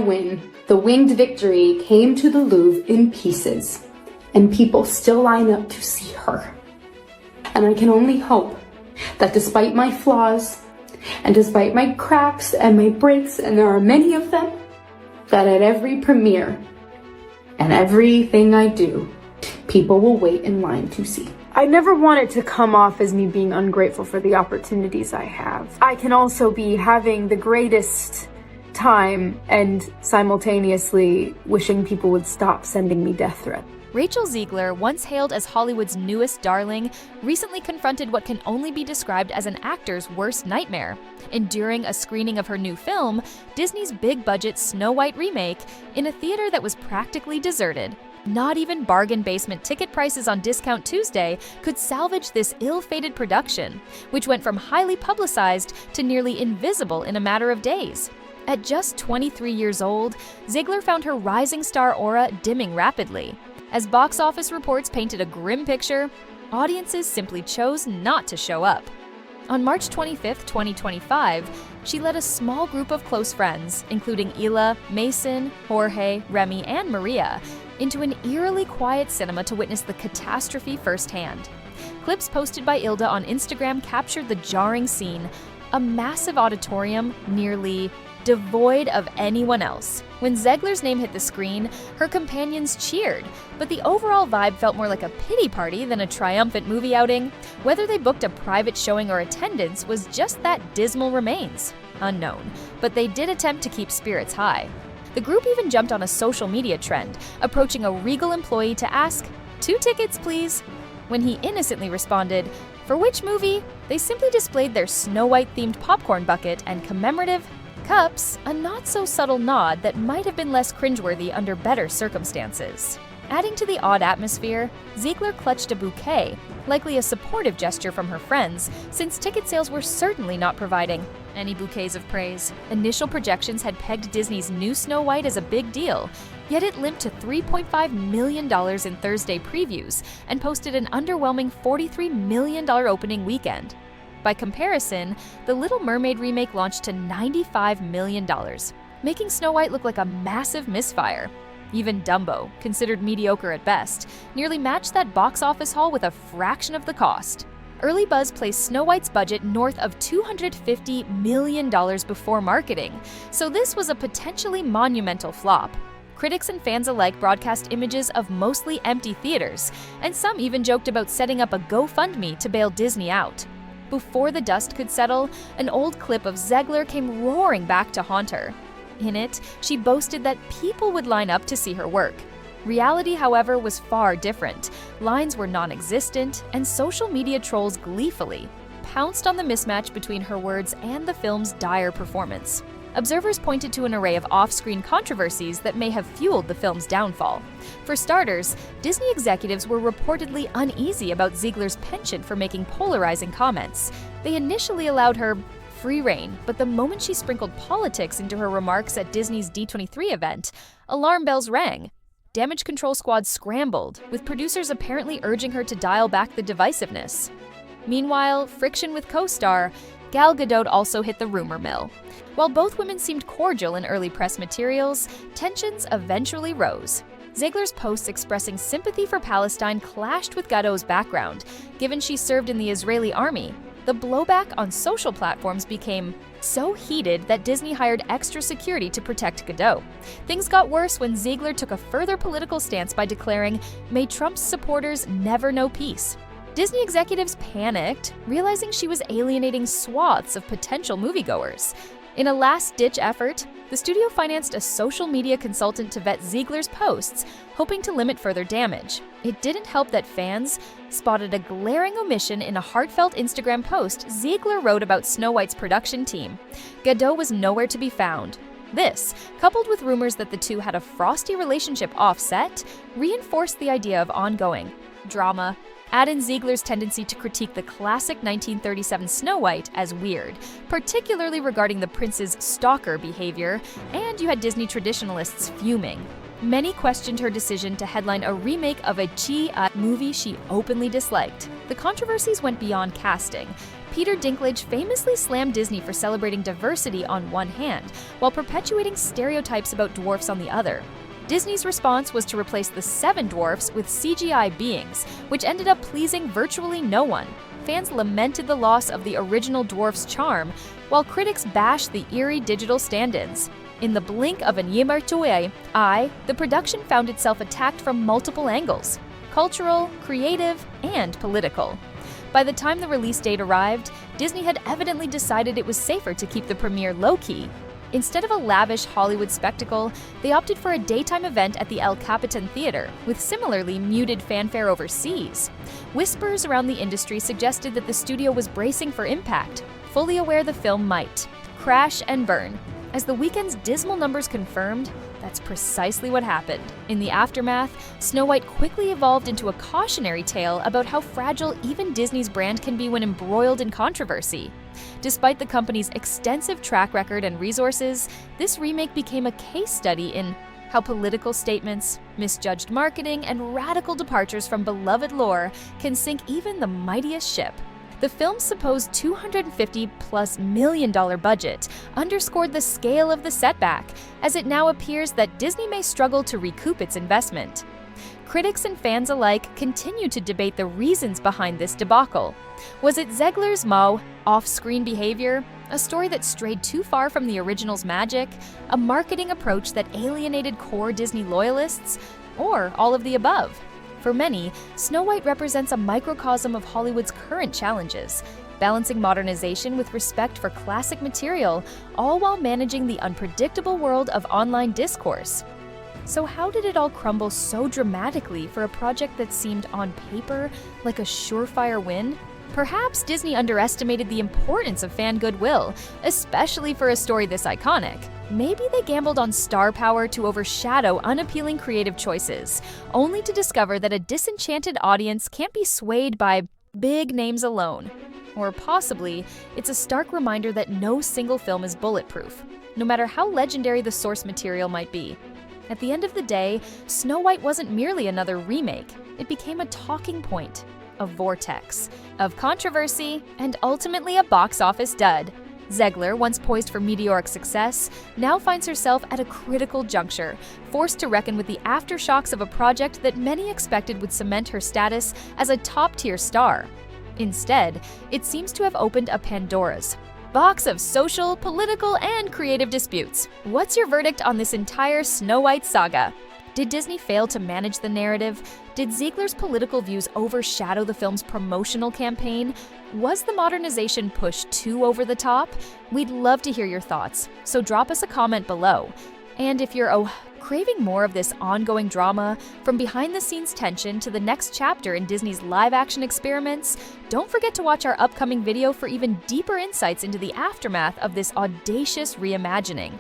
win, the winged victory came to the Louvre in pieces, and people still line up to see her. And I can only hope that despite my flaws, and despite my cracks and my breaks, and there are many of them, that at every premiere and everything I do, people will wait in line to see. I never want it to come off as me being ungrateful for the opportunities I have. I can also be having the greatest time and simultaneously wishing people would stop sending me death threats. Rachel Zegler, once hailed as Hollywood's newest darling, recently confronted what can only be described as an actor's worst nightmare. Enduring a screening of her new film, Disney's big-budget Snow White remake, in a theater that was practically deserted. Not even bargain basement ticket prices on Discount Tuesday could salvage this ill-fated production, which went from highly publicized to nearly invisible in a matter of days. At just 23 years old, Zegler found her rising star aura dimming rapidly. As box office reports painted a grim picture, audiences simply chose not to show up. On March 25, 2025, she led a small group of close friends, including Ila, Mason, Jorge, Remy, and Maria, into an eerily quiet cinema to witness the catastrophe firsthand. Clips posted by Ilda on Instagram captured the jarring scene, a massive auditorium nearly devoid of anyone else. When Zegler's name hit the screen, her companions cheered, but the overall vibe felt more like a pity party than a triumphant movie outing. Whether they booked a private showing or attendance was just that dismal remains unknown, but they did attempt to keep spirits high. The group even jumped on a social media trend, approaching a Regal employee to ask, "2 tickets, please?" When he innocently responded, "For which movie?" they simply displayed their Snow White-themed popcorn bucket and commemorative cups, a not-so-subtle nod that might have been less cringeworthy under better circumstances. Adding to the odd atmosphere, Zegler clutched a bouquet, likely a supportive gesture from her friends, since ticket sales were certainly not providing any bouquets of praise. Initial projections had pegged Disney's new Snow White as a big deal, yet it limped to $3.5 million in Thursday previews and posted an underwhelming $43 million opening weekend. By comparison, The Little Mermaid remake launched to $95 million, making Snow White look like a massive misfire. Even Dumbo, considered mediocre at best, nearly matched that box office haul with a fraction of the cost. Early buzz placed Snow White's budget north of $250 million before marketing, so this was a potentially monumental flop. Critics and fans alike broadcast images of mostly empty theaters, and some even joked about setting up a GoFundMe to bail Disney out. Before the dust could settle, an old clip of Zegler came roaring back to haunt her. In it, she boasted that people would line up to see her work. Reality, however, was far different. Lines were non-existent, and social media trolls gleefully pounced on the mismatch between her words and the film's dire performance. Observers pointed to an array of off-screen controversies that may have fueled the film's downfall. For starters, Disney executives were reportedly uneasy about Zegler's penchant for making polarizing comments. They initially allowed her free rein, but the moment she sprinkled politics into her remarks at Disney's D23 event, alarm bells rang. Damage control squads scrambled, with producers apparently urging her to dial back the divisiveness. Meanwhile, friction with co-star Gal Gadot also hit the rumor mill. While both women seemed cordial in early press materials, tensions eventually rose. Zegler's posts expressing sympathy for Palestine clashed with Gadot's background, given she served in the Israeli army. The blowback on social platforms became so heated that Disney hired extra security to protect Gadot. Things got worse when Zegler took a further political stance by declaring, "May Trump's supporters never know peace." Disney executives panicked, realizing she was alienating swaths of potential moviegoers. In a last-ditch effort, the studio financed a social media consultant to vet Zegler's posts, hoping to limit further damage. It didn't help that fans spotted a glaring omission in a heartfelt Instagram post Zegler wrote about Snow White's production team. Gadot was nowhere to be found. This, coupled with rumors that the two had a frosty relationship off-set, reinforced the idea of ongoing drama. Add in Zegler's tendency to critique the classic 1937 Snow White as weird, particularly regarding the prince's stalker behavior, and you had Disney traditionalists fuming. Many questioned her decision to headline a remake of a movie she openly disliked. The controversies went beyond casting. Peter Dinklage famously slammed Disney for celebrating diversity on one hand, while perpetuating stereotypes about dwarfs on the other. Disney's response was to replace the 7 dwarfs with CGI beings, which ended up pleasing virtually no one. Fans lamented the loss of the original dwarf's charm, while critics bashed the eerie digital stand-ins. In the blink of an yemertue eye, the production found itself attacked from multiple angles: cultural, creative, and political. By the time the release date arrived, Disney had evidently decided it was safer to keep the premiere low-key. Instead of a lavish Hollywood spectacle, they opted for a daytime event at the El Capitan Theater, with similarly muted fanfare overseas. Whispers around the industry suggested that the studio was bracing for impact, fully aware the film might crash and burn. As the weekend's dismal numbers confirmed, that's precisely what happened. In the aftermath, Snow White quickly evolved into a cautionary tale about how fragile even Disney's brand can be when embroiled in controversy. Despite the company's extensive track record and resources, this remake became a case study in how political statements, misjudged marketing, and radical departures from beloved lore can sink even the mightiest ship. The film's supposed $250+ million budget underscored the scale of the setback, as it now appears that Disney may struggle to recoup its investment. Critics and fans alike continue to debate the reasons behind this debacle. Was it Zegler's off-screen behavior, a story that strayed too far from the original's magic, a marketing approach that alienated core Disney loyalists, or all of the above? For many, Snow White represents a microcosm of Hollywood's current challenges, balancing modernization with respect for classic material, all while managing the unpredictable world of online discourse. So how did it all crumble so dramatically for a project that seemed on paper like a surefire win? Perhaps Disney underestimated the importance of fan goodwill, especially for a story this iconic. Maybe they gambled on star power to overshadow unappealing creative choices, only to discover that a disenchanted audience can't be swayed by big names alone. Or possibly, it's a stark reminder that no single film is bulletproof, no matter how legendary the source material might be. At the end of the day, Snow White wasn't merely another remake. It became a talking point, a vortex of controversy, and ultimately a box office dud. Zegler, once poised for meteoric success, now finds herself at a critical juncture, forced to reckon with the aftershocks of a project that many expected would cement her status as a top-tier star. Instead, it seems to have opened a Pandora's box of social, political, and creative disputes. What's your verdict on this entire Snow White saga? Did Disney fail to manage the narrative? Did Zegler's political views overshadow the film's promotional campaign? Was the modernization push too over the top? We'd love to hear your thoughts, so drop us a comment below. And if you're craving more of this ongoing drama, from behind-the-scenes tension to the next chapter in Disney's live-action experiments, don't forget to watch our upcoming video for even deeper insights into the aftermath of this audacious reimagining.